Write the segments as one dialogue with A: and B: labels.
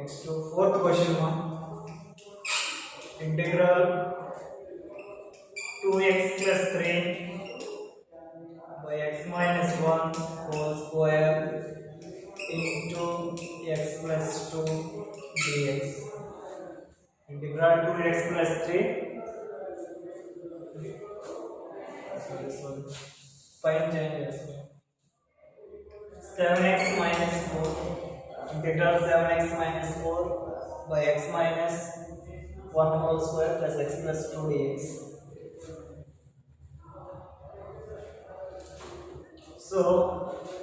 A: Next to fourth question one. Integral 2x plus 3 by x minus 1 whole square into x plus 2 dx. Integral 2x plus 3. Sorry. Fine changes. 7x minus 4. Integral 7x minus 4 by x minus 1 whole square plus x plus 2 dx. So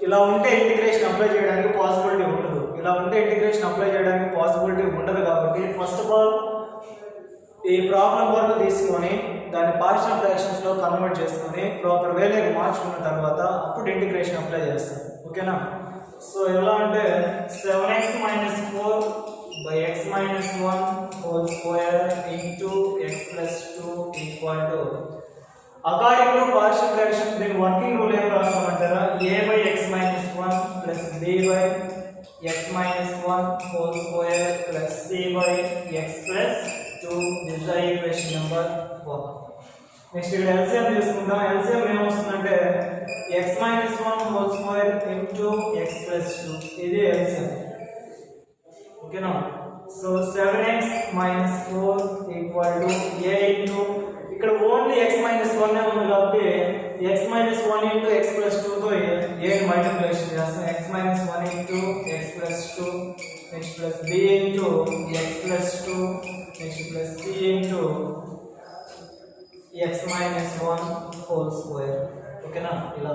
A: ఇలా ఉంటే integration apply చేయడానికి possibility ఉండదు. ఇలా ఉంటే integration apply చేయడానికి possibility ఉండదు కాబట్టి first of all ఈ ప్రాబ్లం వరకు తీసుకొని దాన్ని పార్షియల్ ఫ్రాక్షన్స్లో కన్వర్ట్ చేసుకొని ప్రాపర్ వేలోకి మార్చుకున్న తర్వాత అప్పుడు ఇంటిగ్రేషన్ అప్లై చేస్తాం. ఓకేనా? సో ఎలా అంటే 7x minus 4 by x minus 1 whole square into x plus 2 equal to, according to partial fraction దీని వర్కింగ్ రూల్ ఏం రాస్తామంటారా, a by x minus 1 plus b by x minus 1 whole square plus c by x plus 2. this is the equation number 1. Next ఇక్కడ LCM తీసుకుంటాం. LCM ఏమొస్తుందంటే x minus 1 whole square into x plus 2. ఇది LCM. ఓకేనా? So 7x minus 4 equal to a into, ఇక్కడ only x minus 1 ఉంది కాబట్టి x minus 1 into x plus 2 తో a ని మల్టిప్లికేషన్ చేస్తాం. x minus 1 into x plus 2 next plus b into x plus 2 next plus c into x minus 1 whole square. ఓకేనా? ఇలా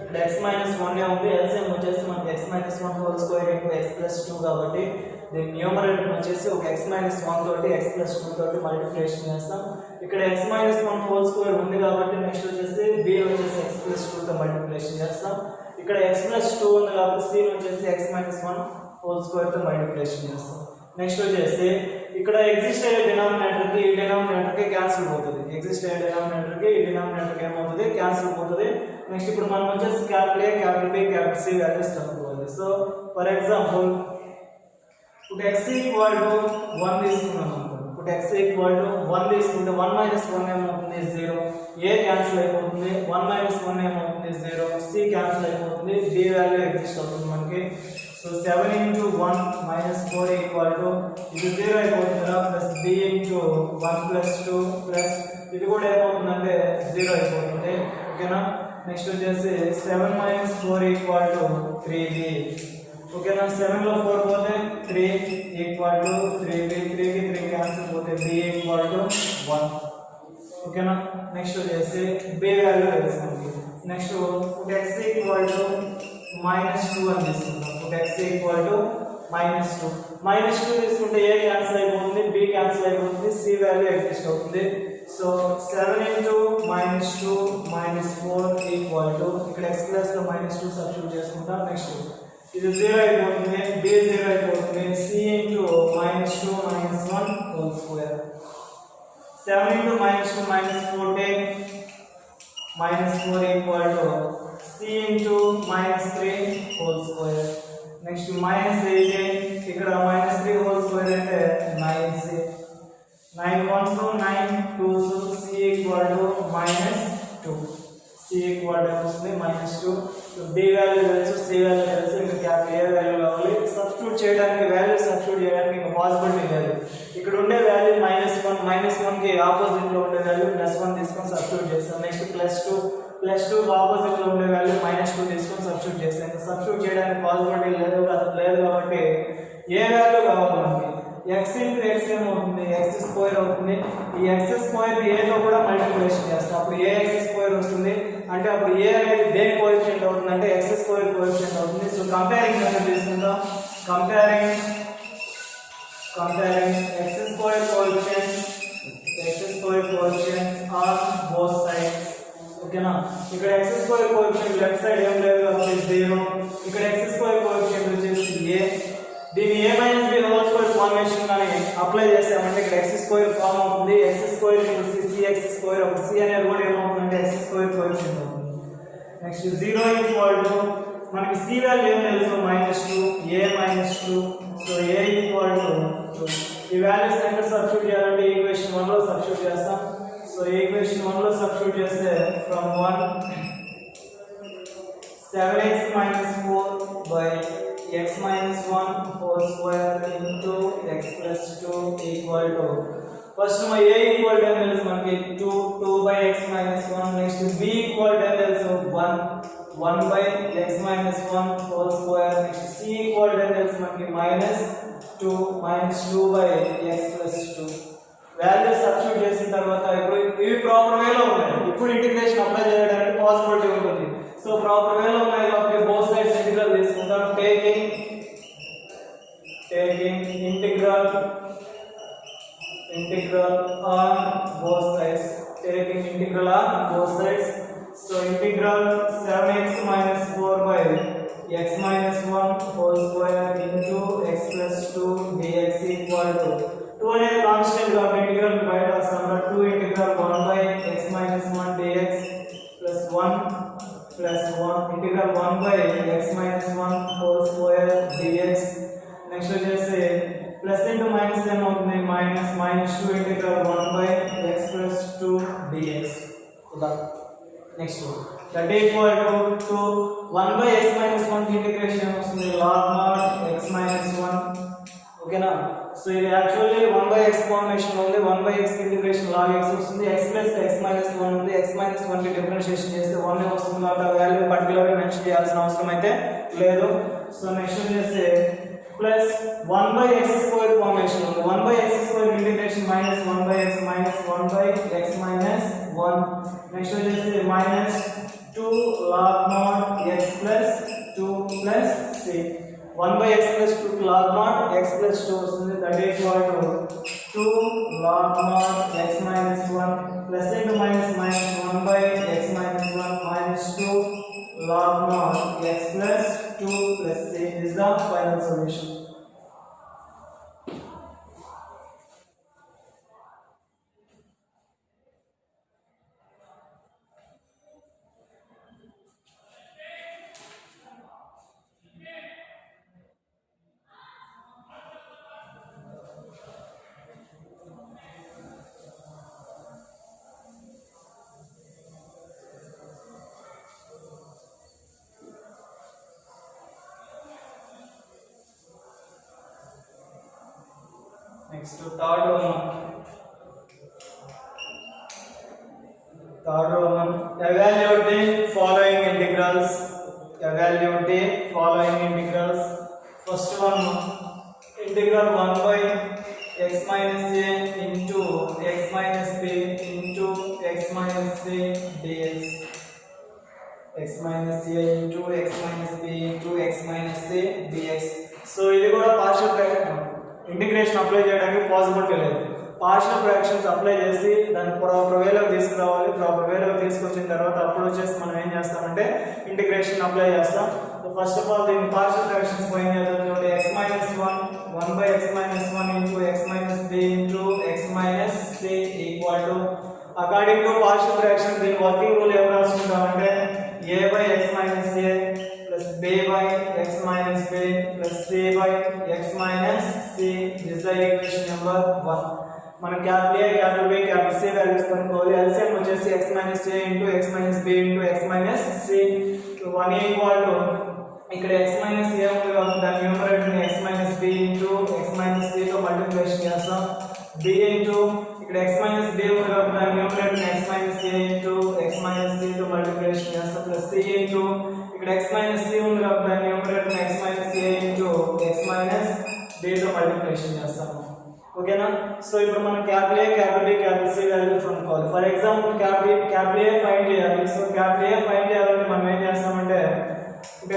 A: ఇక్కడ x minus 1 ఉంది, LCM వచ్చేసి మనకి x minus 1 whole square into x plus 2 కాబట్టి దీని న్యూమరేటర్ వచ్చేసి ఒక x minus 1 తోటి x plus 2 తోటి మల్టిప్లికేషన్ చేస్తాం. ఇక్కడ x minus 1 whole square ఉంది కాబట్టి నెక్స్ట్ వచ్చేసి b వచ్చేసి x plus 2 తో మల్టిప్లికేషన్ చేస్తాం. ఇక్కడ x plus 2 ఉంది కాబట్టి c వచ్చేసి x minus 1 whole square తో మల్టిప్లికేషన్ చేస్తాం. నెక్స్ట్ వచ్చేసి ఇక్కడ ఎగ్జిస్ట్ అయ్యే డినామినేటర్ కి ఈ డినామినేటర్ కి క్యాన్సిల్ అవుతుంది. ఎగ్జిస్ట్ అయ్యే డినామినేటర్ కి ఈ డినామినేటర్ కి ఏమవుతుంది, క్యాన్సిల్ అవుతుంది. నెక్స్ట్ ఇప్పుడు మనం వచ్చేసి capital A, capital B, capital C values కనుక్కోవాలి. సో ఫర్ ఎగ్జాంపుల్ ఇప్పుడు x ఈక్వల్ టు 1 తీసుకున్నాం అనుకోండి. ఇప్పుడు x ఈక్వల్ టు 1 తీసుకుంటే 1 minus 1 ఏమవుతుంది, 0. a క్యాన్సిల్ అయిపోతుంది, 1 minus 1 ఏమవుతుంది, 0. c క్యాన్సిల్ అయిపోతుంది, b వాల్యూ ఎగ్జిస్ట్ అవుతుంది మనకి. So 7 into 1 minus 4 equal to, ఇది 0 అయిపోతుంది కదా, plus b into 1 plus 2 plus ఇది కూడా ఏమవుతుందంటే 0 అయిపోతుంది. ఓకేనా? నెక్స్ట్ వచ్చేసి 7 minus 4 equal to 3b. ఓకేనా? 7 లో 4 పోతే 3 equal to 3b, 3 కి 3 క్యాన్సిల్ పోతే b equal to 1. ఓకేనా? నెక్స్ట్ వచ్చేసి b వాల్యూ తెలుసుకుంది. నెక్స్ట్ x equal to -2 అని తీసుకుంటాం. x equal to -2. -2 తీసుకుంటే a క్యాన్సిల్ అయిపోతుంది, b క్యాన్సిల్ అయిపోతుంది, c వాల్యూ ఎగ్జిస్ట్ అవుతుంది. సో 7 into -2 -4 equal to, ఇక్కడ x ప్లస్ లో -2 సబ్స్టిట్యూట్ చేసుకుంటాం. నెక్స్ట్ ఇది 0 అయిపోతుంది, b 0 అయిపోతుంది, c into -2 -1 whole square. 7 into -2 -4 take -4 equal to c into -3 whole square. Next -8 ఇక్కడ -3 whole square అంటే 9c. 9 1s 9 2s, c equal to -2. c equal to వస్తుంది -2. So b value తెలుసు, c value తెలుసు, ఇంకా capital a value కావాలి. Substitute చేయడానికి, value substitute చేయడానికి ఇంకా పాసిబిలిటీ లేదు. ఇక్కడ ఉండే వాల్యూ -1 కి ఆపోజిట్ లో ఉండే వాల్యూ +1 తీసుకొని సబ్స్టిట్యూట్ చేస్తాం. నెక్స్ట్ +2 ఆపోజిట్ లో ఉండే వాల్యూ -2 తీసుకొని సబ్స్టిట్యూట్ చేస్తాం. ఇంకా సబ్స్టిట్యూట్ చేయడానికి పాసిబిలిటీ లేదు కాబట్టి ఏ వాల్యూ కావాలి మనకి, x into x ఏమవుతుంది, x స్క్వేర్ అవుతుంది. ఈ x స్క్వేర్ a తో కూడా మల్టిప్లికేషన్ చేస్తాం. అప్పుడు ax స్క్వేర్ వస్తుంది. అంటే అప్పుడు a అనేది దేని కోఎఫిషియంట్ అవుతుంది అంటే x స్క్వేర్ కోఎఫిషియంట్ అవుతుంది. సో కంపేరింగ్ మెథడ్ తీసుకుందాం. Comparing x square coefficients on both sides. ఓకేనా? ఇక్కడ x square coefficient left side ఏం లేదు కాబట్టి 0. ఇక్కడ x స్క్వేర్ కోఎఫిషియంట్ వచ్చేసి a. దీని a minus b whole square formation కానీ అప్లై చేసామంటే ఇక్కడ x స్క్వేర్ ఫార్మ్ అవుతుంది. x square into cx square, ఒక c అనేది కూడా ఏమవుతుందంటే x స్క్వేర్ కోఎఫిషియంట్ అవుతుంది. నెక్స్ట్ 0 ఈక్వల్ టు మనకి c వాల్యూ ఏం తెలుసు, -2, a -2. So so a equal to 2. ఈ వాల్యూస్ ఎక్కడ సబ్స్టిట్యూట్ చేయాలంటే ఈక్వేషన్ 1 లో సబ్స్టిట్యూట్ చేస్తాం. సో ఈక్వేషన్ 1 లో సబ్స్టిట్యూట్ చేస్తే from 1 7x minus 4 by x minus 1 whole square into x plus 2 equal to, first my a equal to is మనకి 2 by x minus 1, next b equal to is 1 by x minus 1 whole square, next c equal to is మనకి minus 2 by x plus 2. Value substitute చేసిన తర్వాత ఇప్పుడు ఇవి proper వేలో ఉన్నాయి. ఇప్పుడు integration apply చేయడానికి పాసిబిలిటీ ఉంటుంది. సో ప్రాపర్ వేలో ఉన్నాయి కాబట్టి బోత్ సైడ్స్ ఇంటిగ్రల్ తీసుకుంటాం. Taking integral on both sides, taking integral on both sides. So integral 7x minus 4 by x minus 1 whole square into x plus 2 dx equal to 2 అనేది constant గా integral బయట వస్తాం. 2 integral 1 by x minus 1 dx plus 1 integral 1 by x minus 1 whole square dx. Next వచ్చేసి plus into minus ఏమవుతుంది, minus 2 integral 1 by x plus 2 dx. Next that equal to 1 by x minus 1 integration వస్తుంది log mod x minus 1. ఓకేనా. So ఇది actually 1 by x formation ఉంది. 1 by x integration log x వస్తుంది. x plus x minus 1 ఉంది. x minus 1 కి differentiation చేస్తే 1 వస్తుంది కాబట్టి ఆ వాల్యూ పర్టికులర్ గా మెన్షన్ చేయాల్సిన అవసరం అయితే లేదు. సో నెక్స్ట్ వచ్చేసి plus 1 by x square formation ఉంది. 1 by x square integration minus 1 by x minus 1 by x minus 1. Next వచ్చేసి minus 2 log mod x plus 2 plus c. 1 by x plus 2 log mod x plus 2 వస్తుంది. That equal to 2 log mod x minus 1 plus into minus 1 by x minus 1 minus 2 log mod x plus 2 plus c is the final solution. Next to third one, evaluate following integrals. First one, integral 1 by x minus a into x minus b into x minus c dx. x minus a into x minus b into x minus c dx. So ఇది కూడా partial integration apply చేయడానికి possibility లేదు. Partial fractions apply చేసి దాన్ని proper వేలోకి తీసుకురావాలి. Proper వేలోకి తీసుకొచ్చిన తర్వాత అప్పుడు వచ్చేసి మనం ఏం చేస్తామంటే ఇంటిగ్రేషన్ అప్లై చేస్తాం. ఫస్ట్ ఆఫ్ ఆల్ దీన్ని పార్షియల్ ఫ్రాక్షన్స్ పోయిన చూడండి. x minus 1 by x minus 1 into x minus b into x minus c equal to, according to partial fraction దీని వర్కింగ్ రూల్ ఏం రాసుకుంటామంటే a by x minus a plus b by x minus b plus c by x minus c. This is the equation number 1. మనం capital a capital b capital c values కనుక్కోవాలి. LCM వచ్చేసి x minus a into x minus b into x minus c. 1 equal to ఇక్కడ x minus a ఉంది కాబట్టి దాని numerator ని x minus b into x minus c తో multiplication చేస్తాం. b into ఇక్కడ x minus b ఉంది కాబట్టి దాని న్యూమరేటర్ ని x minus a into x minus c తో మల్టిప్లికేషన్ చేస్తాం. ప్లస్ c into ఇక్కడ x minus c ఉంది కాబట్టి దాని న్యూమరేటర్ ని x minus a into x minus b తో మల్టిప్లికేషన్ చేస్తాం. ఓకేనా. సో ఇప్పుడు మనం capital a capital b capital c values కనుక్కోవాలి. For example capital a find చేయాలి. సో క్యాపిటల్ a ఫైండ్ చేయాలంటే మనం ఏం చేస్తామంటే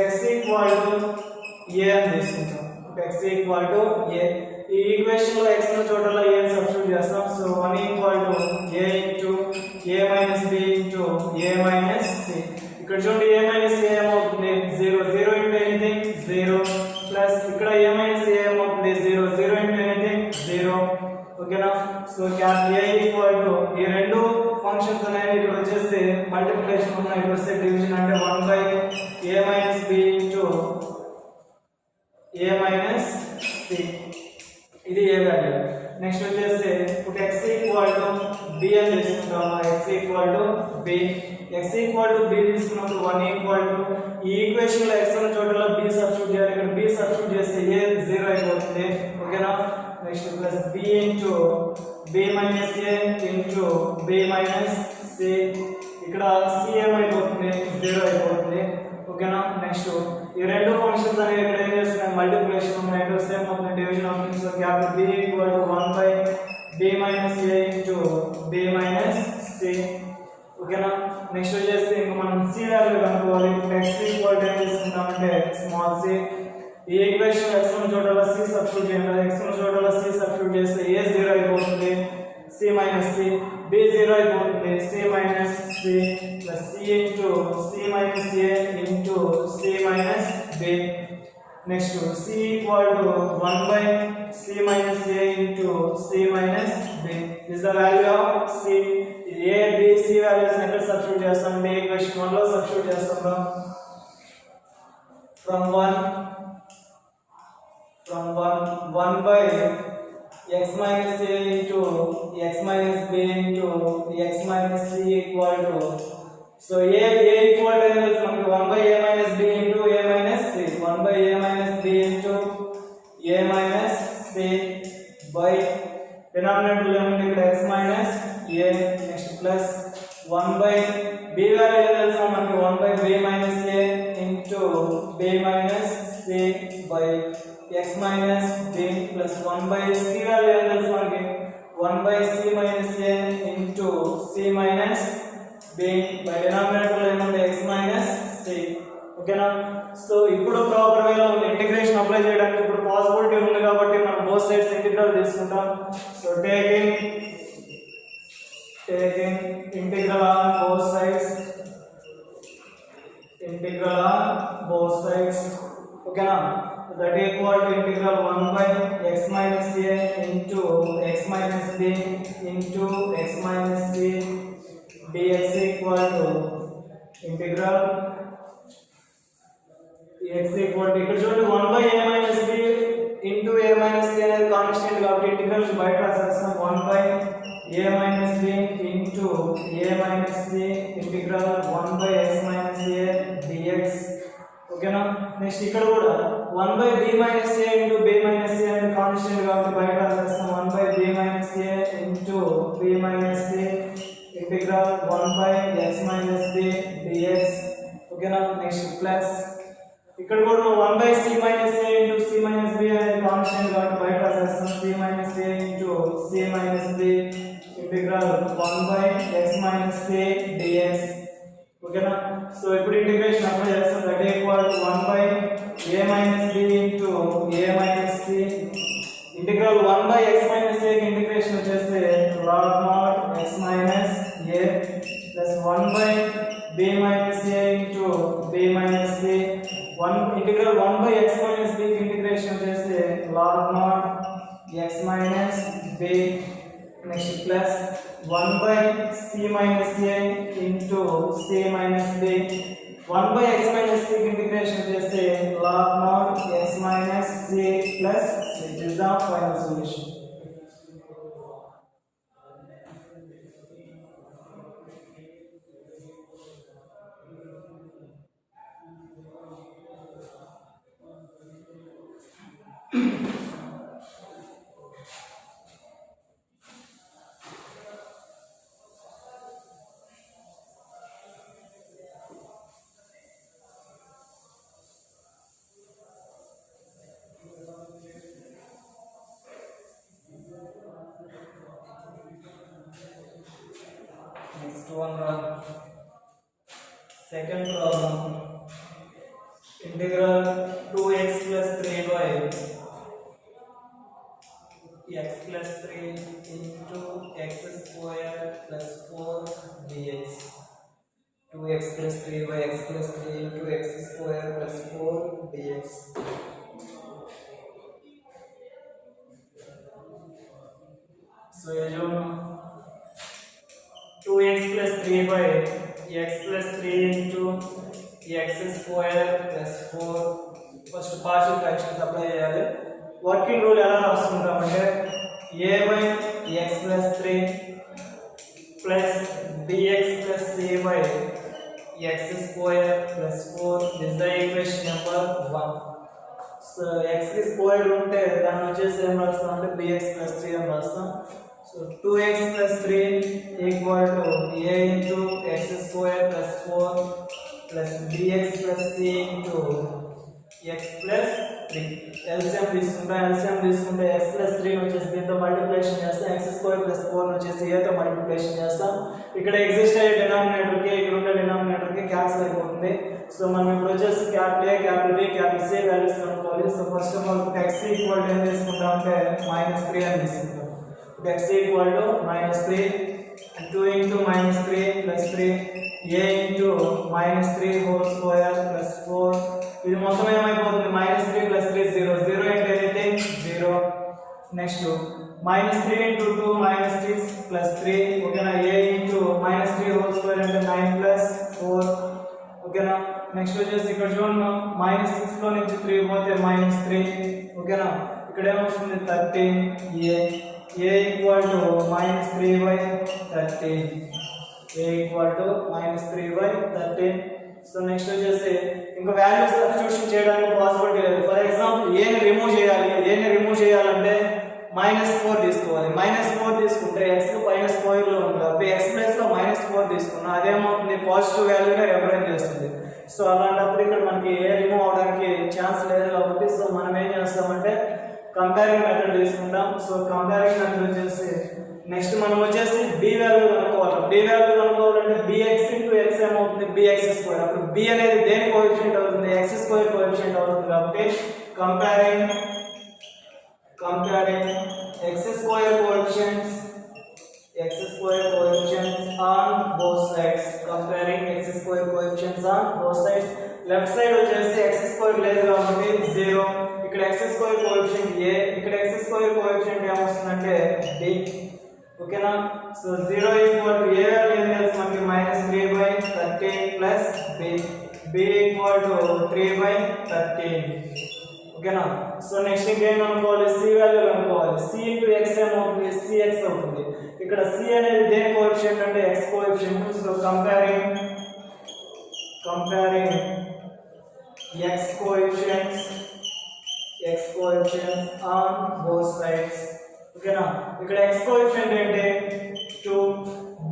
A: x ఈక్వల్ టు a అని తీసుకుంటాం. x equal to a. ఈ ఈక్వేషన్ లో x ఉన్న చోటలో a ని సబ్స్టిట్యూట్ చేస్తాం. So 1 equal to a into a minus b into a minus c. ఇక్కడ చూడండి a మైనస్ a ఏమవుతుంది 0 0 ఇంటూ ఎనీథింగ్ 0 ప్లస్ ఇక్కడ a మైనస్ a ఏమవుతుంది 0 0 ఇంటూ ఎనీథింగ్ 0. ఓకేనా. So capital a equal to ఈ రెండు ఫంక్షన్స్ అనేవి ఇక్కడ వచ్చేసి మల్టిప్లికేషన్ ఉన్నాయి. ఇక్కడ వస్తే డివిజన్ అంటే 1 by a minus b into a minus c. Value. Next వచ్చేసి ఇప్పుడు x ఈక్వల్ టు b అని తీసుకుంటాము. x equal to b, x equal to b తీసుకున్నప్పుడు 1 ఈక్వల్ టు ఈ ఈక్వేషన్ లో x ఉన్న చోటలో b సబ్స్టిట్యూట్ చేయాలి. ఇక్కడ b సబ్స్టిట్యూట్ చేస్తే a 0 అయిపోతుంది. ఓకేనా. Next plus b into b minus a into b minus c, ఇక్కడ c ఏమైపోతుంది 0 అయిపోతుంది. ఓకేనా. నెక్స్ట్ ఈ రెండు ఫంక్షన్స్ అనేవి ఇక్కడ ఏం చేస్తున్నాయి మల్టిప్లికేషన్ ఉన్నాయి, రెండు సేమ్ అవుతుంది, డివిజన్ అవుతుంది. So capital b equal to 1 by b minus a into b minus c. ఓకేనా. నెక్స్ట్ వచ్చేసి ఇంకా మనం c వాల్యూ కనుక్కోవాలి. x ఈక్వల్ టు ఏం తీసుకుంటామంటే స్మాల్ c. ఈ ఈక్వేషన్ x ఉన్న చోటలో c సబ్స్టిట్యూట్ చేయండి. x ఉన్న చోటలో c సబ్స్టిట్యూట్ చేస్తే a 0 అయిపోతుంది, c మైనస్ c, b 0 అయిపోతుంది, c minus c plus c into c minus a into c minus b. Next c equal to 1 by c minus a into c minus b is the value of c. a b c values ఎక్కడ substitute చేస్తాం అంటే equation 1 లో substitute చేస్తాం. From 1 by x minus a into x minus b into x minus c equal to, so a equal to మనకి 1 by a minus b into a minus c, 1 by a minus b into a minus c by denominator లో ఏముంది ఇక్కడ x minus a. Next plus 1 by b value ఏం తెలుసు మనకి 1 by b minus a into b minus c by x minus b plus 1 by c value ఏం తెలుసు మనకి 1 by c minus a into c minus b by denominator లో ఏముంది x minus c. ఓకేనా. So ఇప్పుడు ప్రాపర్ వేలో integration apply చేయడానికి ఇప్పుడు పాసిబిలిటీ ఉంది కాబట్టి మనం బోత్ సైడ్స్ ఇంటిగ్రల్ తీసుకుంటాం. So taking integral on both sides, integral on both sides. ఓకేనా. that equal to integral 1 by x minus a into x minus b into x minus c dx equal to integral x equal to ఇక్కడ చూడండి 1 by a minus b into a minus c అనేది constant కాబట్టి integral బయట రాసేస్తాం. 1 by a minus b into a minus c integral 1 by x minus a dx. ఓకేనా. Next ఇక్కడ కూడా 1 by b minus a into b minus c అనేది constant కాబట్టి బయట రాసేస్తాం. 1 by b minus a into b minus c integral 1 by x minus b dx. ఓకేనా. Next plus ఇక్కడ కూడా 1 by c minus a into c minus b అనేది constant కాబట్టి బయట రాసేస్తాం. c minus a into c minus b integral 1 by x minus c dx. ఓకేనా. So ఇప్పుడు integration apply చేస్తాం. That equal to 1 by a minus b into a minus c integral 1 by x minus a కి integration వచ్చేస్తే log mod x minus a plus 1 by b minus a into b minus c. Integral 1 by x minus b కి integration వచ్చేస్తే log mod x minus b. Next plus 1 by c minus a into c minus b. 1 by x minus c integration చేస్తే log mod x minus c plus c. This is the final solution. Next one, second problem. Integral 2x plus 3y x plus 3 into x square plus 4 dx. 2x plus 3y x plus 3 into x square plus 4 dx. So, you 2x plus 3y x plus 3 into x square plus 4. First partial fractions apply చేయాలి. Working rule ఎలా రాసుకుంటామంటే a by x plus 3 plus bx plus c by x square plus 4. This is the equation number 1. So x is square ఉంటే దాన్ని వచ్చేసి ఏం రాస్తాం అంటే bx plus 3 అని రాస్తాం. So 2x plus 3 equal to a into x square plus 4 plus bx plus c into x plus 3. LCM తీసుకుంటే x plus 3 వచ్చేసి దీంతో మల్టిప్లికేషన్ చేస్తాం, x square plus 4 వచ్చేసి a తో మల్టిప్లికేషన్ చేస్తాం. ఇక్కడ ఎగ్జిస్ట్ అయ్యే డినామినేటర్ కి ఇక్కడ ఉండే డినామినేటర్ కి క్యాన్సిల్ అయిపోతుంది. సో మనం ఇప్పుడు వచ్చేసి capital A, capital B, capital C values కనుక్కోవాలి. So first of all x equal to ఏం తీసుకుంటాం అంటే -3 అని తీసుకుంటాం. x equal to -3 and 2 into -3 plus 3 a into -3 whole square plus 4. ఇది మొత్తం ఏమైపోతుంది -3 plus 3 0 0 into anything 0. Next -3 into 2 -6 plus 3 ఓకేనా. a into -3 whole square అంటే 9 plus 4 ఓకేనా. నెక్స్ట్ వచ్చేసి ఇక్కడ చూడండి -6 లో నుంచి 3 పోతే -3 ఓకేనా. ఇక్కడ ఏమొస్తుంది 13 a equal to -3 by 13. a equal to -3 by 13. So next వచ్చేసి ఇంకా వాల్యూస్ సబ్స్టిట్యూషన్ చేయడానికి పాసిబిలిటీ లేదు. ఫర్ ఎగ్జాంపుల్ a ని రిమూవ్ చేయాలంటే -4 తీసుకోవాలి. -4 తీసుకుంటే x కు పైన స్క్వేర్ లో ఉంది కాబట్టి x ప్లస్ లో -4 తీసుకున్నా అదేమవుతుంది పాజిటివ్ వాల్యూనే రిప్రజెంట్ చేస్తుంది. సో అలాంటప్పుడు ఇక్కడ మనకి a రిమూవ్ అవడానికి ఛాన్స్ లేదు కాబట్టి సో మనం ఏం చేస్తామంటే కంపేరింగ్ మెథడ్ తీసుకుంటాం. సో కంపేరింగ్ మెథడ్ వచ్చేసి నెక్స్ట్ మనం వచ్చేసి b వాల్యూ కనుక్కోవాలంటే bx into x ఏమవుతుంది bx స్క్వేర్. అప్పుడు b అనేది దేని కోఎఫిషియంట్ అవుతుంది x స్క్వేర్ కోఎఫిషియంట్ అవుతుంది కాబట్టి comparing x square coefficients on both sides. Comparing x square coefficients on both sides. Left side వచ్చేసి x square లేదు కాబట్టి 0. ఇక్కడ x square coefficient a, ఇక్కడ x square coefficient ఏమొస్తుందంటే b ఓకేనా. So 0 equal to a value ఏం తెలుసు మనకి -3 by 13 plus b equal to 3 by 13 ఓకేనా. సో నెక్స్ట్ ఇంకేం కనుక్కోవాలి c వాల్యూ కనుక్కోవాలి. c into x ఏమవుతుంది cx అవుతుంది. ఇక్కడ c అనేది దేని కోఎఫిషియంట్ అంటే x coefficient. So comparing x coefficients on both sides ఓకేనా. ఇక్కడ x కోఎఫిషియంట్ ఏంటి 2,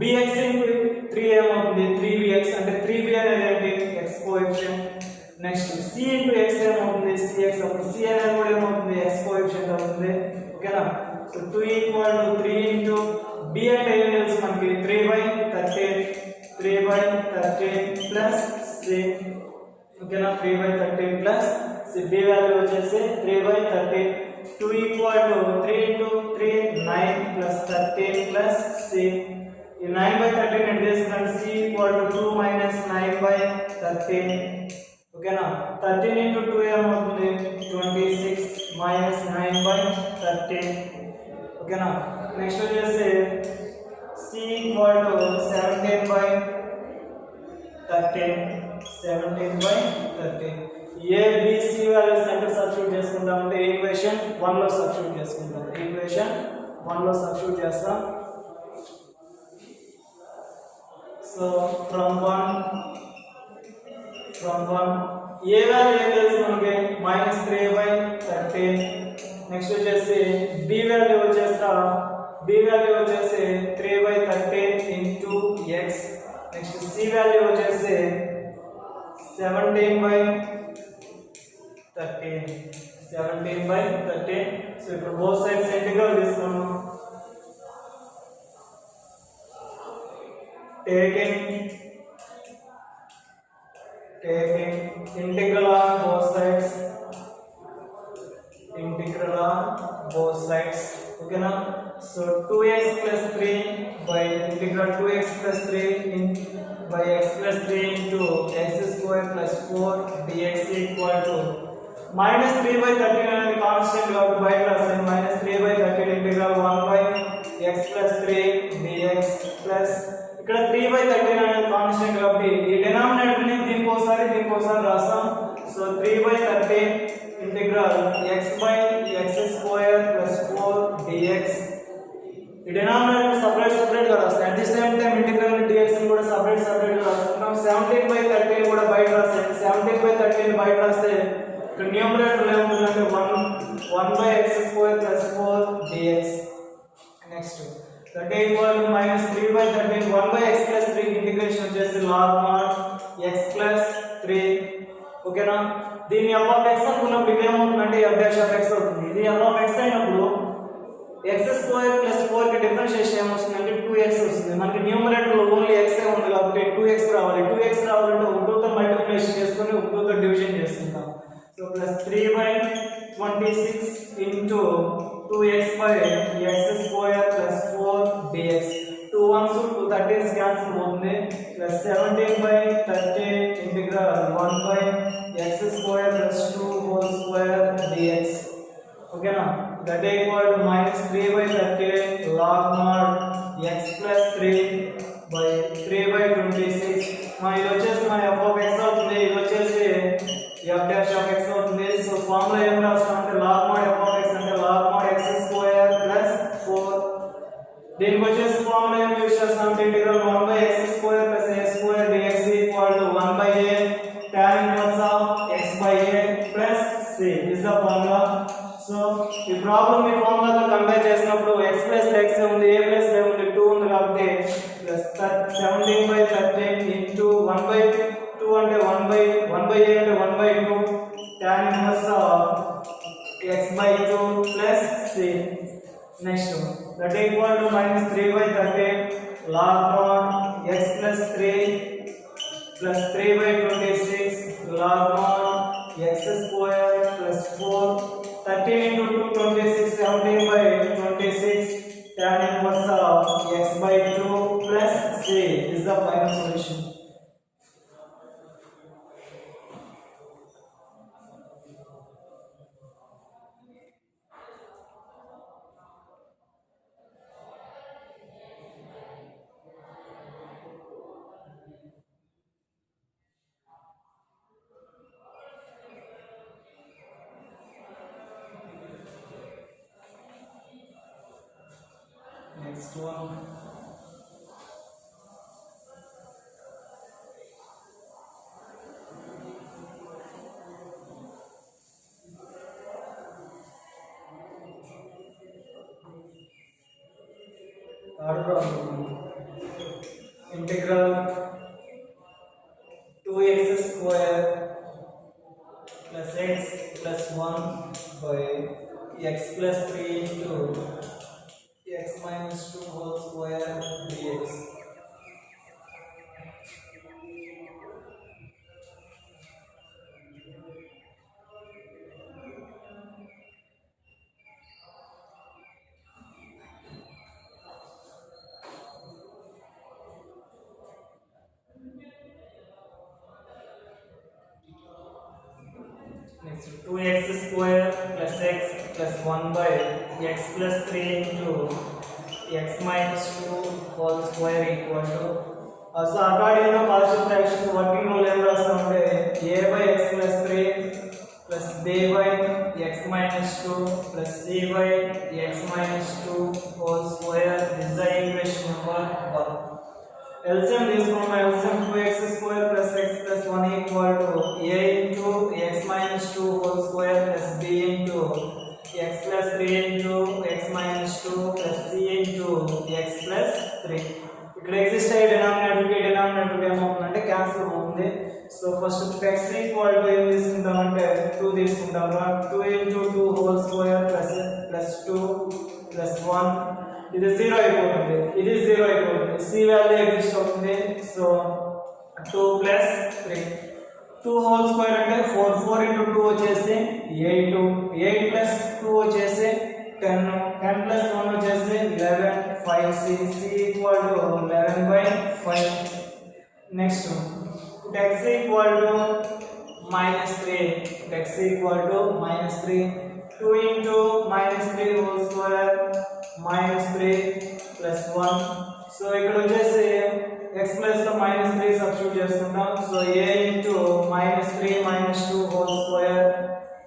A: bx into 3 ఏమవుతుంది 3bx అంటే 3b అనేది ఏంటి x coefficient. Next c into x ఏమవుతుంది cx అప్పుడు c అనేది కూడా ఏమవుతుంది x కోఎఫిషియంట్ అవుతుంది ఓకేనా. So 2 equal to 3 into b అంటే ఏం తెలుసు మనకి 3 by 13 plus c ఓకేనా. 3 by 13 plus c b value వచ్చేసి 3 by 13. 2 equal to 3 into 3 9 plus 13 plus c. ఈ 9 by 13 అంటే తీసుకుంటే c equal to 2 minus 9 by 13 ఓకేనా. 13 into 2 ఏమవుతుంది 26 minus 9 by 13 ఓకేనా. నెక్స్ట్ వచ్చేసి c equal to 17 by 13 a b c values అంటే సబ్స్టిట్యూట్ చేసుకుంటాం అంటే ఈక్వేషన్ 1 లో సబ్స్టిట్యూట్ చేస్తాం. సో ఫ్రమ్ 1 a వాల్యూ ఏం తెలుసు మనకి -3 by 13. నెక్స్ట్ వచ్చేసి b వాల్యూ వచ్చేసి 3 by 13 into x. Next c value వచ్చేసి 17 by 13. సో ఇప్పుడు బోత్ సైడ్స్ ఇంటిగ్రల్ తీసుకున్నాం. taking integral on both sides ఓకేనా. So 2x plus 3 by integral 2x plus 3 by x plus 3 into x square plus 4 dx equal to -3 by 13 అనేది constant కాబట్టి బయట రాస్తాను. -3 by 13 integral 1 by x plus 3 dx plus ఇక్కడ 3 by 13 అనేది constant కాబట్టి ఈ denominator ని దీనికోసారి రాస్తాం. So 3 by 13 integral x by x 17 1 by x plus 3 integration వచ్చేసి log mod x plus 3 ఓకేనా దీని f of x అనుకున్నప్పుడు ఇది ఏమవుతుందంటే f dash of x అవుతుంది ఇది f of x అయినప్పుడు x square plus 4 కి డిఫరెన్షియేషన్ ఏమొస్తుందంటే 2x వస్తుంది మనకి న్యూమరేటర్ లో ఓన్లీ x ఏ ఉంది కాబట్టి 2x రావాలి 2x రావాలంటే 1 తో మల్టిప్లికేషన్ చేసుకొని 1 తో డివిజన్ చేసుకుంటాం so plus 3 by 26 into 2x by x square plus 4 dx 2 1s 2 13s cancel అవుతుంది plus 17 by 13 integral 1 by x square plus 2 whole square dx ఓకేనా that equal to minus 3 by 13 log mod x plus 3 by 3 by 26 ఇది వచ్చేసి మన f of x అవుతుంది ఇది వచ్చేసి f dash of x అవుతుంది so formula ఏం రాస్తామంటే log mod f of x అంటే log mod x square plus 4 దీనికి వచ్చేసి ఫార్ములా ఏం యూస్ చేస్తామంటే integral 1 by x square plus a square dx equal to 1 by a tan inverse of x by a plus c is the formula so ఈ problem ఈ formula తో compare చేసినప్పుడు x plus x ఉంది a plus a ఉంది 2 ఉంది కాబట్టి plus 17 by 13 into 1 by 2 అంటే 1 by a అంటే 1 by 2 tan inverse of x by 2 plus c next that equal to minus 3 by 13 log mod x plus 3 plus 3 by 26 log mod x square plus 4 13 into 2 26 17 by 26 tan inverse of x by 2 plus c is the final solution. Next one. Third problem. Integral 2x square plus x plus 1 by x plus 3 into x minus 2 whole square dx next 2x square plus x plus 1 by x plus 3 into x minus 2 whole square equal to so according to partial fractions working rule em rastamante a by x plus 3 plus b by x minus 2 plus c by x minus 2 whole square is the equation number 1 LCM తీసుకున్నాం LCM 2x square plus x plus 1 equal to a into x minus 2 whole square plus b into x plus 3 into x minus 2 plus c into x plus 3 ఇక్కడ exist అయ్యే denominator ఏమవుతుందంటే cancel అవుతుంది so first x equal to ఏం తీసుకుంటామంటే 2 తీసుకుంటాం 2 into 2 whole square plus 2 plus 1 ఇది 0 అయిపోతుంది ఇది 0 అయిపోతుంది c వాల్యూ ఎగ్జిస్ట్ అవుతుంది సో 2 plus 3 2 whole square అంటే 4 4 into 2 వచ్చేసి 8 8 plus 2 వచ్చేసి 10 10 plus 1 వచ్చేసి 11 5 c equal to 11 by 5 next x equal to minus 3 x equal to minus 3 2 into minus 3 whole square minus 3 plus 1 so ఇక్కడ వచ్చేసి x plus లో minus 3 substitute చేసుకుంటాం so a into minus 3 minus 2 whole square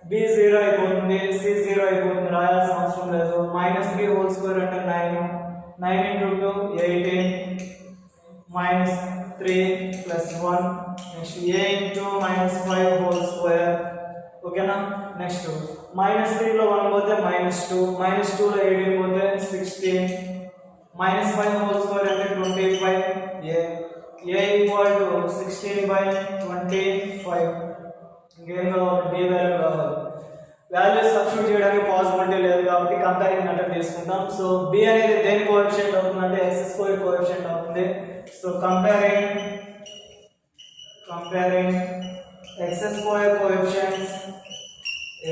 A: b 0 అయిపోతుంది c 0 అయిపోతుంది రాయాల్సిన అవసరం లేదు minus 3 whole square అంటే 9 9 into 2 18 minus 3 plus 1 next a into minus 5 whole square ఓకేనా నెక్స్ట్ minus 3 లో 1 పోతే minus 2 minus 2 లో 18 పోతే 16 -5 whole square అంటే 25 a equal to 16/25 ఇంకేం కావాలి b వాల్యూ కావాలి వాల్యూస్ సబ్స్టిట్యూట్ చేయడానికి పాసిబిలిటీ లేదు కాబట్టి కంపేరింగ్ మెథడ్ తీసుకుంటాం సో b అనేది దేని కోఎఫిషియంట్ అవుతుందంటే x2 కోఎఫిషియంట్ అవుతుంది so comparing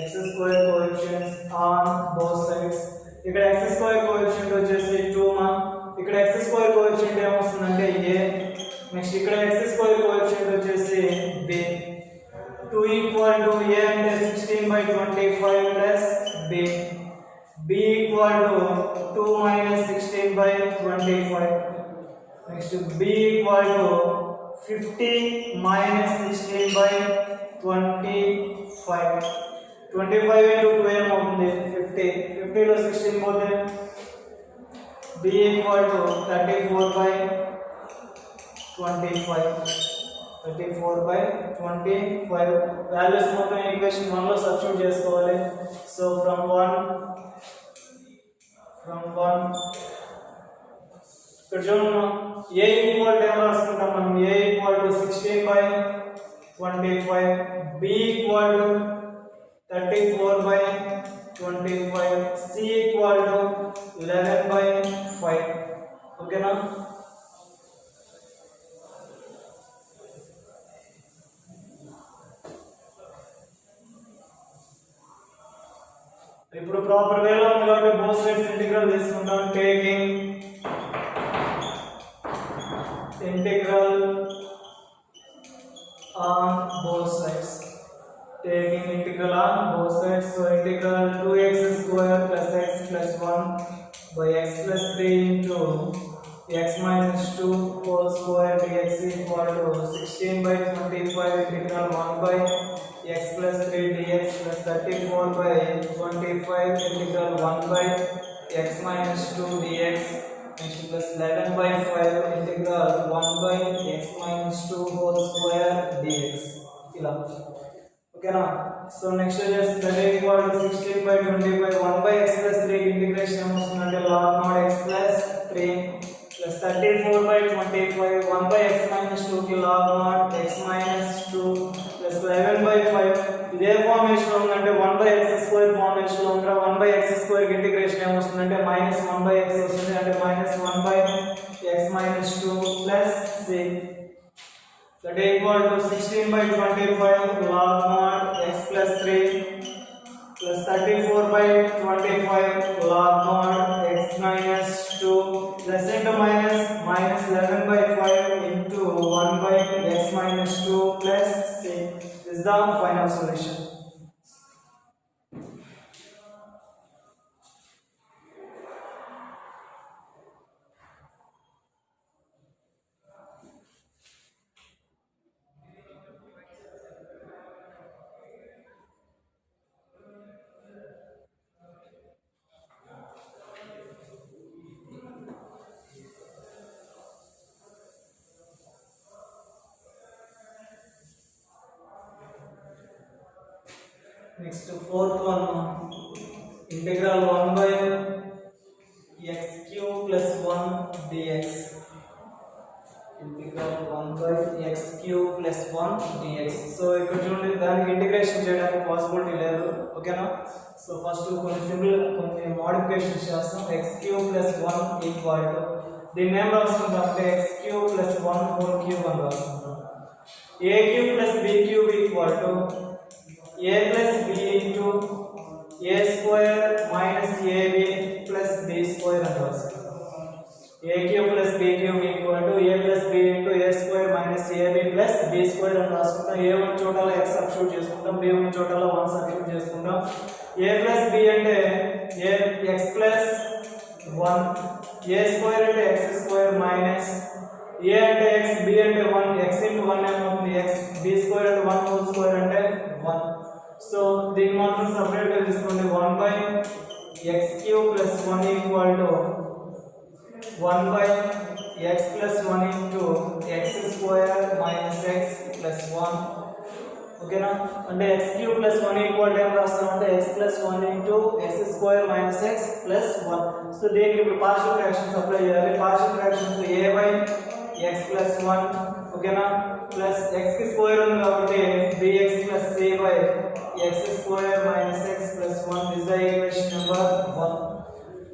A: x2 coefficients on both sides ఇక్కడ x2 కోఎఫిషియంట్ వచ్చేసి 2 ఇక్కడ x2 కోఎఫిషియంట్ ఏమొస్తుందంటే a నెక్స్ట్ ఇక్కడ x2 కోఎఫిషియంట్ వచ్చేసి b 2 equal to a అంటే 16/25 plus b equal to 2 minus 16/25 next b equal to 50 minus 16/25 25 into 2 ఏమవుతుంది 50 లో 16 పోతే b equal to 34/25 వాల్యూస్ మొత్తం ఈక్వేషన్ 1 లో సబ్స్టిట్యూట్ చేసుకోవాలి సో ఫ్రమ్ 1 ఇక్కడ చూడండి a ఈక్వల్ టు ఏమో రాసుకుంటాం మనం a equal to 16/25 b equal to 34/25 c equal to 11/5 ఓకేనా ఇప్పుడు ప్రాపర్ వేలో ఉంది కాబట్టి బోత్ సైడ్స్ ఇంటిగ్రల్ తీసుకుంటాం taking integral on both sides so integral 2x square plus x plus 1 by x plus 3 into x minus 2 whole square dx equal to 16/25 integral 1 by x plus 3 dx plus 34/25 integral 1 by x minus 2 dx next plus 11/5 integral 1 by x minus 2 whole square dx ఇలా ఓకేనా so next వచ్చేసి that equal to 16/25 1 by x plus 3 integration ఏమొస్తుందంటే log mod x plus 3 plus 34/25 1 by x minus 2 కి log mod x minus 2 plus 11/5 ఇదే formation లో ఉందంటే 1 by x square formation లో ఉంటే 1 by x square కి ఇంటిగ్రేషన్ ఏమొస్తుందంటే -1 by x వస్తుంది అంటే -1 by x minus 2 plus 6 that equal to 16/25 log mod x plus 3 plus 34/25 log mod x minus 2 plus into minus 11/5 into 1 by x minus 2 plus 6 is the final solution. Next fourth one integral 1 by x cube plus 1 dx integral 1 by x cube plus 1 dx so ఇక్కడ చూడండి దానికి integration చేయడానికి possibility లేదు ఓకేనా so first కొన్ని modifications చేస్తాం x cube plus 1 equal to దీన్ని ఏం రాసుకుంటాం అంటే x cube plus 1 whole cube అని రాసుకుంటాం a cube plus b cube equal to a plus b into a square minus ab plus b square అని రాసుకుంటాం a cube plus b cube equal to a plus b into a square minus ab plus b square అని రాసుకుంటాం a1 చోటలో x substitute చేసుకుంటాం b1 చోటలో 1 substitute చేసుకుంటాం a plus b అంటే a x plus 1 a square అంటే x square minus a అంటే x b అంటే 1 x into 1 ఏమవుతుంది x b square అంటే 1 whole square అంటే 1 సో దీన్ని మాత్రం సెపరేట్ గా తీసుకోండి 1 by x cube plus 1 equal to 1 by x plus 1 into x square minus x plus 1 ఓకేనా అంటే x cube plus 1 equal to ఏం రాస్తామంటే x plus 1 into x square minus x plus 1. So దీనికి ఇప్పుడు partial fractions apply చేయాలి. Partial fractions a by x plus 1 ఓకేనా plus x కి square ఉంది కాబట్టి bx plus c by x square minus x plus 1 is the equation number 1.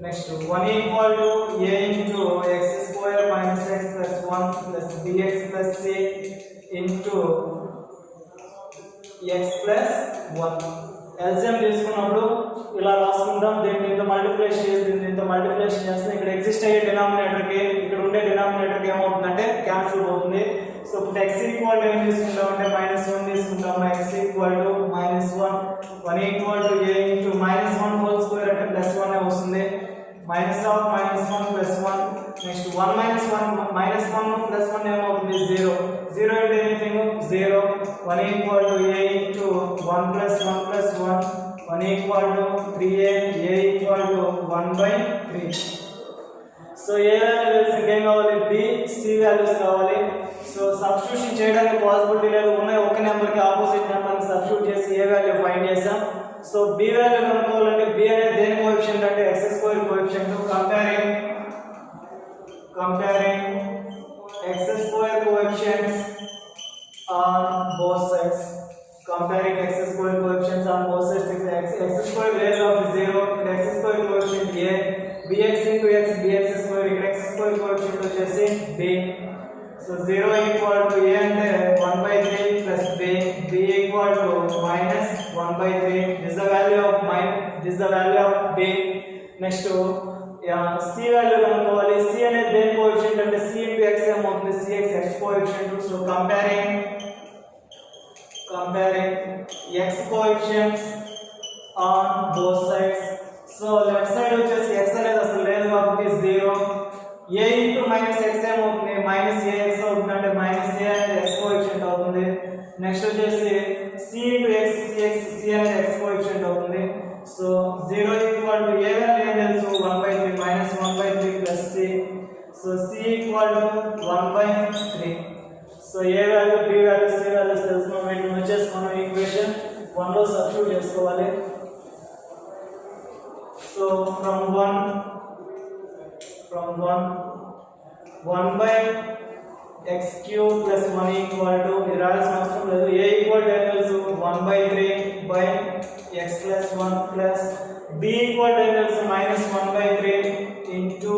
A: Next 1 equal to a into x square minus x plus 1 plus bx plus c into x plus 1. LCM తీసుకున్నప్పుడు ఇలా రాసుకుంటాం. దీంతో multiplication చేసి దీంతో multiplication చేస్తే ఇక్కడ exist అయ్యే డినామినేటర్కి ఇక్కడ ఉండే డినామినేటర్కి ఏమవుతుందంటే క్యాన్సిల్ అవుతుంది. సో ఇప్పుడు x ఈక్వల్ టు ఏం తీసుకుంటాం అంటే -1 తీసుకుంటాం. x equal to -1 1 equal to a into -1 whole square అంటే +1 వస్తుంది. Minus of -1 plus 1 next 1 -1 plus 1 ఏమవుతుంది 0 0 అంటే anything 0 1 equal to a into 1 plus 1 plus 1 1 equal to 3a a equal to 1/3. So a value తెలిసి ఏం కావాలి b c వాల్యూస్ కావాలి. So substitution చేయడానికి possibility లేదు. ఉన్న ఒక నెంబర్కి ఆపోజిట్ నెంబర్ని సబ్స్టిట్యూట్ చేసి a వాల్యూ ఫైండ్ చేసాం. సో b వాల్యూ కనుక్కోవాలంటే b అనేది దేని కోఎఫిషియంట్ అంటే x square coefficient. Comparing x square coefficients on both sides. Comparing x square coefficients on both sides. x square లేదు కాబట్టి 0 ఇక్కడ x square coefficient a bx into x bx square ఇక్కడ x square coefficient వచ్చేసి b. So 0 equal to a అంటే 1/3 plus b b equal to -1/3. This the value of b. Next c value కనుక్కోవాలి. c అనేది దేని coefficient అంటే c into x ఏమవుతుంది cx x coefficient. So comparing x coefficients on both sides. So left side వచ్చేసి x అనేది అసలు లేదు కాబట్టి 0 a ఇంటూ -x ఏమవుతుంది -ax అవుతుంది అంటే -a అనేది x కోఎఫిషియంట్ అవుతుంది. నెక్స్ట్ వచ్చేసి c ఇంటూ x c అనేది x కోఎఫిషియంట్ అవుతుంది. So 0 equal to a value ఏం తెలుసు 1/3 -1/3 plus c. So c equal to 1/3. So a value b value c values తెలుసుకున్నాం. వీటిని వచ్చేసి మనం ఈక్వేషన్ 1 లో సబ్స్టిట్యూట్ చేసుకోవాలి. So from 1 by x cube plus 1 equal to ఇది రాయాల్సిన అవసరం లేదు. a equal to తెలుసు 1/3 by x plus 1 plus b equal to తెలుసు -1/3 into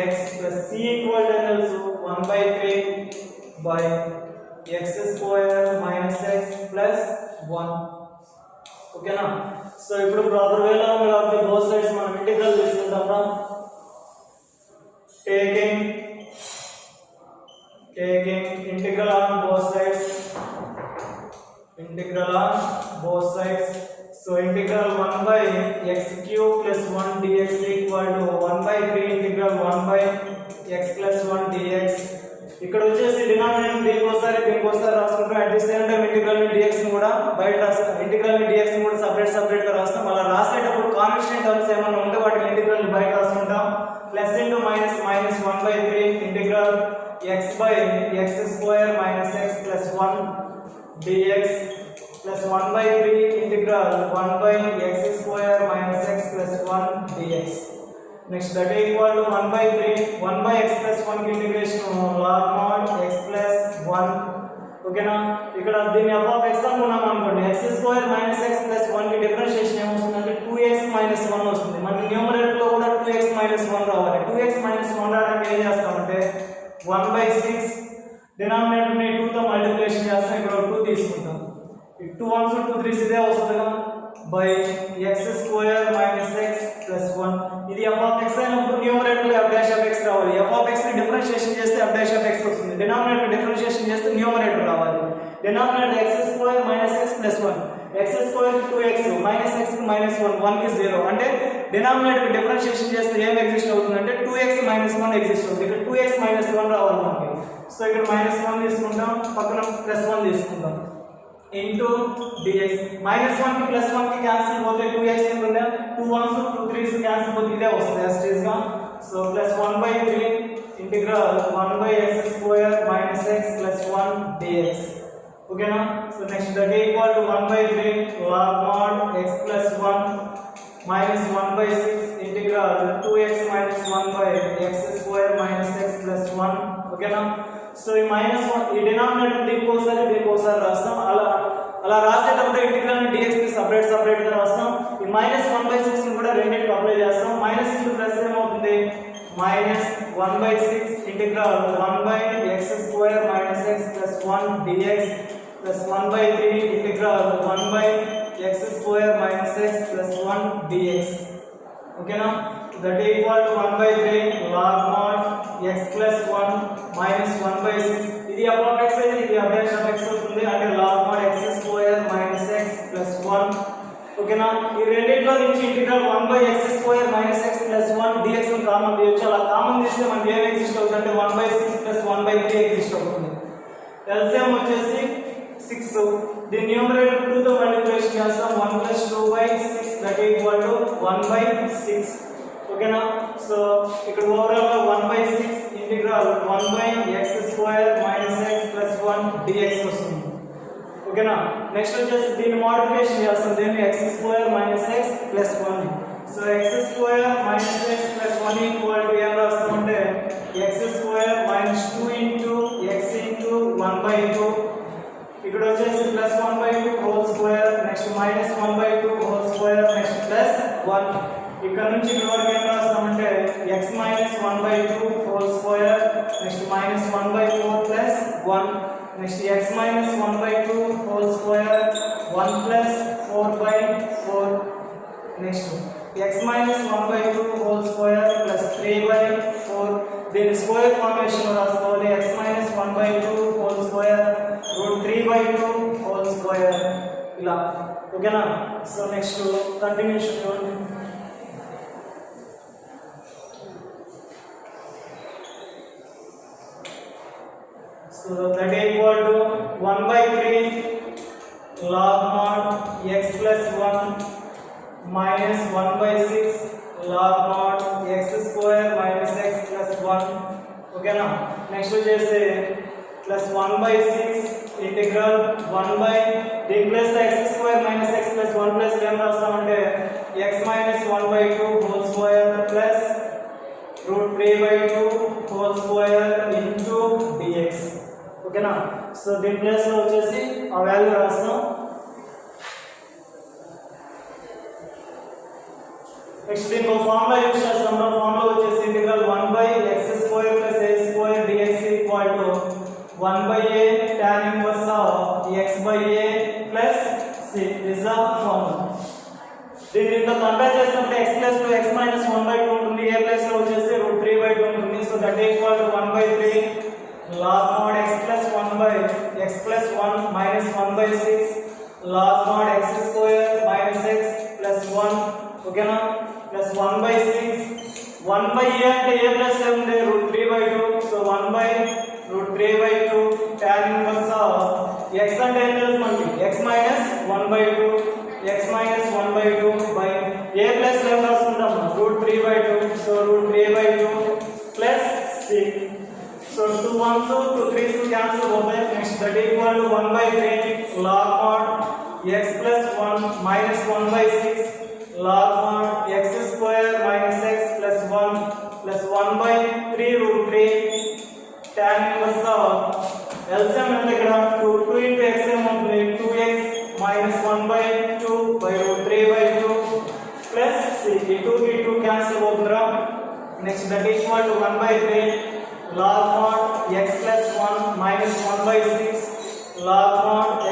A: x plus c equal to తెలుసు 1/3 by x square minus x plus 1. ఓకేనా. So ఇప్పుడు proper వేలో కాబట్టి బోత్ సైడ్స్ మనం ఇంటిగ్రల్ తీసుకుంటాం. taking integral on both sides. So integral 1 by x cube plus 1 dx equal to 1/3 integral 1 by x plus 1 dx. ఇక్కడ వచ్చేసి denominator దీనికోసారి రాసుకుంటాం. At the same time integral ని dx ని కూడా బయట రాస్తాం. ఇంటిగ్రల్ ని dx ని కూడా సెపరేట్ గా రాస్తాం. అలా రాసేటప్పుడు కాన్స్టెంట్ టర్మ్స్ ఏమైనా ఉంటే వాటిని ఇంటిగ్రల్ ని బయట రాసుకుంటాం. Plus into minus -1/3 integral x by x square minus x plus 1 dx plus 1/3 integral 1 by x square minus x plus 1 dx. Next that equal to 1 by x plus 1 की integration log mod x plus 1. ఓకేనా. ఇక్కడ దీన్ని f of x అనుకున్నాం అనుకోండి. x square minus x plus 1 కి differentiation ఏమొస్తుందంటే 2x minus 1 వస్తుంది. మనకి న్యూమరేటర్ లో కూడా 2x minus 1 రావాలి. 2x minus 1 రావడానికి ఏం చేస్తామంటే 1/6 డినామినేటర్ ని 2 తో మల్టిప్లికేషన్ చేస్తాం. ఇక్కడ 2 తీసుకుంటాం. 2 1s 2 3s ఇదే వస్తుంది కదా by x square minus x plus 1. ఇది f of x అయినప్పుడు న్యూమరేటర్ లో f డాష్ ఆఫ్ x రావాలి. f of x ని డిఫరెన్షియేషన్ చేస్తే f డాష్ ఆఫ్ x వస్తుంది. డినామినేటర్ డిఫరెన్షియేషన్ చేస్తే న్యూమరేటర్ రావాలి. Denominator x square minus x plus 1 x square 2x minus x కి -1 1 కి 0 అంటే డినామినేటర్ డిఫరెన్షియేషన్ చేస్తే ఏం ఎగ్జిస్ట్ అవుతుంది అంటే 2x - 1 ఎగ్జిస్ట్ అవుతుంది. ఇక్కడ 2x - 1 రావాలి మనకి. సో ఇక్కడ -1 తీసుకుంటాం, పక్కన +1 తీసుకుంటాం ఇంటూ dx. -1 కి +1 కి క్యాన్సిల్ పోతే 2x ఉంటుంది. 2 1s 2 3s క్యాన్సిల్ పోతే ఇదే వస్తుంది యాస్టీస్ గా. So +1/3 integral 1 by x square minus x plus 1 dx. ఓకేనా. So next that equal to 1/3 log mod x plus 1 minus 1/6 integral 2x minus 1 by x square minus x plus 1. ఓకేనా. So ఈ -1 ఈ denominator దీనికోసారి రాస్తాం. అలా రాసేటప్పుడు ఇంటిగ్రల్ ని dx కి separate గా రాస్తాం. ఈ -1/6 ని కూడా రెండింటికి అప్లై చేస్తాం. మైనస్ ఇంటూ ప్లస్ ఏమవుతుంది, -1/6 integral 1 by x square minus x plus 1 dx plus 1/3 integral 1 by x square minus x plus 1 dx. ఓకేనా. That equal to 1/3 log mod x plus 1 minus 1/6. ఇది f of x అయితే ఇది f of x అవుతుంది. అంటే log mod x square minus x plus 1. ఓకేనా. ఈ రెండిట్లో నుంచి integral 1 by x square minus x plus 1 dx ని కామన్ తీయొచ్చు. అలా కామన్ తీస్తే మనకి ఏం ఎగ్జిస్ట్ అవుతుంది అంటే 1/6 plus 1/3 ఎగ్జిస్ట్ అవుతుంది. LCM వచ్చేసి 6. దీని న్యూమరేటర్ 2 తో మల్టిప్లికేషన్ చేస్తాం. 1 plus 2/6 that equal to 1/6. ఓకేనా. సో ఇక్కడ ఓవరాల్ గా 1/6 integral 1 by x square minus x plus 1 dx వస్తుంది. ఓకేనా. నెక్స్ట్ వచ్చేసి దీని మోడిఫికేషన్ చేస్తాం. దీన్ని x square minus x plus 1. So x square minus x plus 1 equal to ఏం రాస్తామంటే x square minus 2 into x into 1/2. ఇక్కడ వచ్చేసి plus 1/2 whole square, next minus 1/2 whole square, next plus 1. ఇక్కడ నుంచి ఇక్కడ వరకు ఏం రాస్తామంటే x minus 1/2 whole square, next minus 1/4 plus 1, next x minus 1/2 whole square 1 plus 4/4, next x minus 1/2 whole square plus 3/4. దీని square formation రాసుకోవాలి. x minus 1/2 whole square √3/2 whole square ఇలా. ఓకేనా. So next continuation చూడండి. So that equal to 1/3 log mod x plus 1 minus 1/6 log mod x square minus x plus 1. ఓకేనా. Next వచ్చేసి plus 1/6 integral 1 by దీని plus x square minus x plus 1 plus ఏం రాస్తామంటే x minus 1/2 whole square plus √3/2 whole square into dx. ఓకేనా. So దీని place లో వచ్చేసి ఆ value రాస్తాం. నెక్స్ట్ దీనికి ఫార్ములా యూజ్ చేస్తాం. ఫార్ములా వచ్చేసి integral 1 by x square plus a square dx equal to 1 by a tan inverse of x by a plus c. This is the formula. దీనితో compare చేసినప్పుడు x plus 2 x minus 1/2 ఉంటుంది. a place లో వచ్చేసి √3/2 ఉంటుంది. So that equal to 1/3 log mod x plus 1 by x plus 1 minus 1/6 log mod x square minus x plus 1. ఓకేనా. Plus 1/6 1 by a అంటే a plus ఏ ఉంది √3/2. So 1 by √3/2 tan inverse of x అంటే ఏం తెలుసు మనకి x minus 1/2 x minus 1/2 by a plus ఏం రాసుకుంటాం √3/2. So √3/2 plus c. So 2 1s 2 3s cancel అవుతాయి. Next that equal to 1/3 log mod x plus 1 minus 1/6 log mod x square minus x plus 1 plus 1/3 √3 tan inverse of LCM అంటే ఇక్కడ 2 into x ఏమవుతుంది 2x minus 1/2 by √3/2 plus c. ఈ 2 కి 2 cancel అవుతుందిరా. Next that equal to 1/3 log mod x plus 1 minus 1/6 log mod x